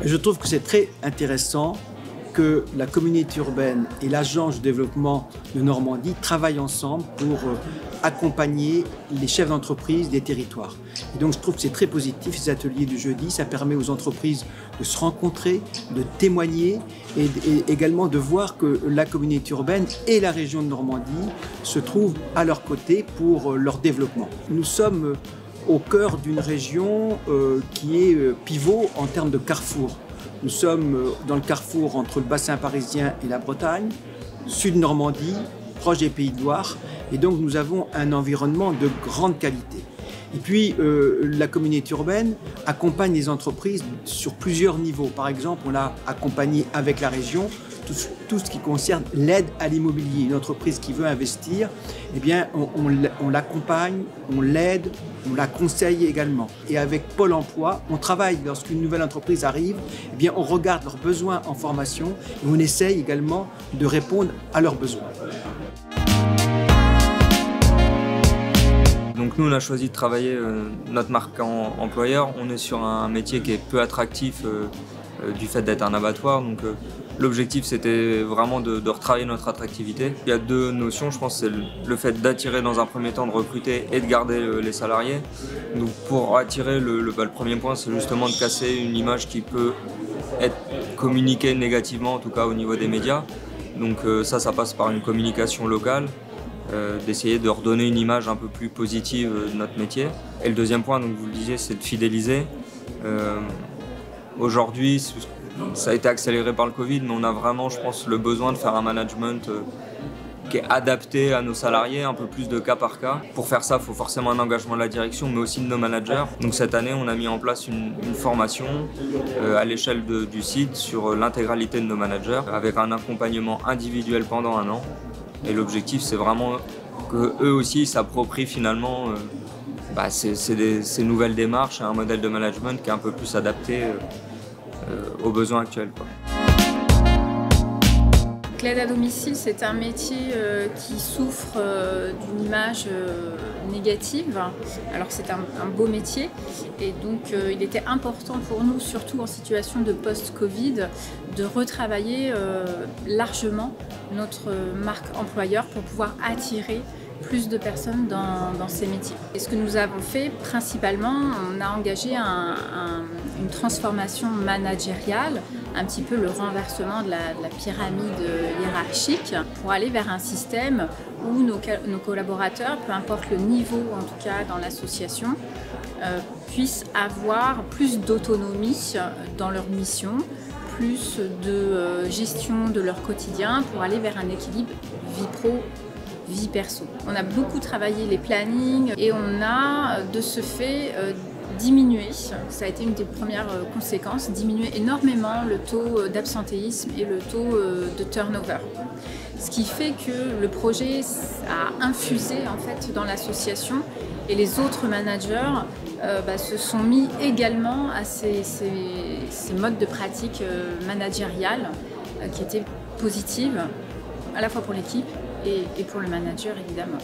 Je trouve que c'est très intéressant que la communauté urbaine et l'agence de développement de Normandie travaillent ensemble pour accompagner les chefs d'entreprise des territoires. Et donc je trouve que c'est très positif, ces ateliers du jeudi, ça permet aux entreprises de se rencontrer, de témoigner et également de voir que la communauté urbaine et la région de Normandie se trouvent à leur côté pour leur développement. Nous sommes au cœur d'une région qui est pivot en termes de carrefour. Nous sommes dans le carrefour entre le bassin parisien et la Bretagne, sud Normandie, proche des Pays de Loire, et donc nous avons un environnement de grande qualité. Et puis la communauté urbaine accompagne les entreprises sur plusieurs niveaux. Par exemple, on l'a accompagné avec la région, tout ce qui concerne l'aide à l'immobilier. Une entreprise qui veut investir, eh bien, on l'accompagne, on l'aide, on la conseille également. Et avec Pôle emploi, on travaille lorsqu'une nouvelle entreprise arrive, eh bien, on regarde leurs besoins en formation et on essaye également de répondre à leurs besoins. Donc nous, on a choisi de travailler notre marque employeur. On est sur un métier qui est peu attractif du fait d'être un abattoir. Donc l'objectif, c'était vraiment de retravailler notre attractivité. Il y a deux notions, je pense, c'est le fait d'attirer dans un premier temps, de recruter et de garder les salariés. Donc pour attirer, le premier point, c'est justement de casser une image qui peut être communiquée négativement, en tout cas au niveau des médias. Donc ça passe par une communication locale. D'essayer de redonner une image un peu plus positive de notre métier. Et le deuxième point, donc vous le disiez, c'est de fidéliser. Aujourd'hui, ça a été accéléré par le Covid, mais on a vraiment, je pense, le besoin de faire un management qui est adapté à nos salariés, un peu plus de cas par cas. Pour faire ça, il faut forcément un engagement de la direction, mais aussi de nos managers. Donc cette année, on a mis en place une formation à l'échelle du site sur l'intégralité de nos managers, avec un accompagnement individuel pendant 1 an. Et l'objectif, c'est vraiment qu'eux aussi s'approprient finalement ces nouvelles démarches et un modèle de management qui est un peu plus adapté aux besoins actuels, quoi. L'aide à domicile, c'est un métier qui souffre d'une image négative. Alors c'est un beau métier et donc il était important pour nous, surtout en situation de post-Covid, de retravailler largement notre marque employeur pour pouvoir attirer plus de personnes dans ces métiers. Et ce que nous avons fait principalement, on a engagé une transformation managériale, un petit peu le renversement de la pyramide hiérarchique pour aller vers un système où nos collaborateurs, peu importe le niveau en tout cas dans l'association, puissent avoir plus d'autonomie dans leur mission, plus de gestion de leur quotidien pour aller vers un équilibre vie pro, vie perso. On a beaucoup travaillé les plannings et on a de ce fait diminué, ça a été une des premières conséquences, diminué énormément le taux d'absentéisme et le taux de turnover. Ce qui fait que le projet a infusé en fait dans l'association et les autres managers se sont mis également à ces modes de pratique managériales qui étaient positives à la fois pour l'équipe et pour le manager évidemment.